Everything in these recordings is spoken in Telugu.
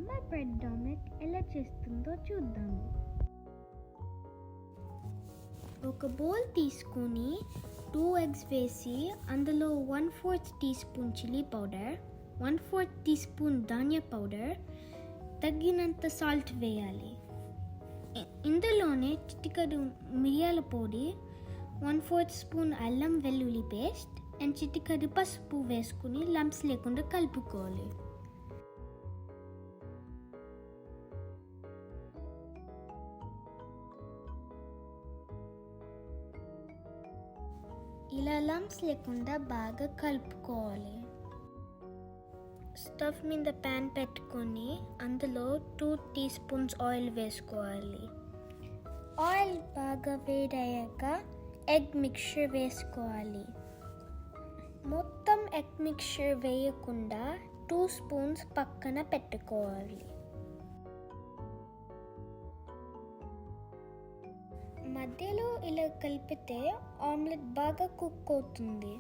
అమ్మ బ్రెడ్ ఆమ్లెట్ ఎలా చేస్తుందో చూద్దాం. ఒక బౌల్ తీసుకొని 2 eggs వేసి అందులో 1/4 teaspoon chilli powder, 1/4 teaspoon ధనియా పౌడర్, తగినంత సాల్ట్ వేయాలి. ఇందులోనే చిటికెడు మిరియాల పొడి, 1/4 స్పూన్ అల్లం వెల్లుల్లి పేస్ట్ అండ్ చిటికెడు పసుపు వేసుకుని లంప్స్ లేకుండా కలుపుకోవాలి. ఇలా లంప్స్ లేకుండా బాగా కలుపుకోవాలి. స్టవ్ మీద ప్యాన్ పెట్టుకొని అందులో 2 టీ స్పూన్స్ ఆయిల్ వేసుకోవాలి. ఆయిల్ బాగా వేడయ్యాక ఎగ్ మిక్చర్ వేసుకోవాలి. మొత్తం ఎగ్ మిక్చర్ వేయకుండా 2 స్పూన్స్ పక్కన పెట్టుకోవాలి. మధ్యలో ఇలా కలిపితే ఆమ్లెట్ బాగా కుక్ అవుతుంది.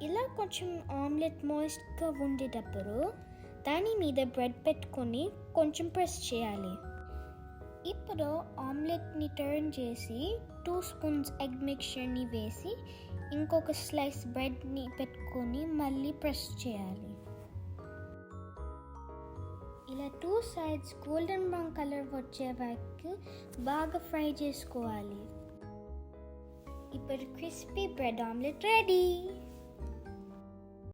ఇలా కొంచెం ఆమ్లెట్ మాయిస్ట్గా ఉండేటప్పుడు దాని మీద బ్రెడ్ పెట్టుకొని కొంచెం ప్రెస్ చేయాలి. ఇప్పుడు ఆమ్లెట్ని టర్న్ చేసి 2 స్పూన్స్ ఎగ్ మిక్చర్ని వేసి ఇంకొక స్లైస్ బ్రెడ్ని పెట్టుకొని మళ్ళీ ప్రెస్ చేయాలి. ఇలా 2 sides గోల్డెన్ బ్రౌన్ కలర్ వచ్చే వరకు బాగా ఫ్రై చేసుకోవాలి. ఇప్పుడు క్రిస్పీ బ్రెడ్ ఆమ్లెట్ రెడీ.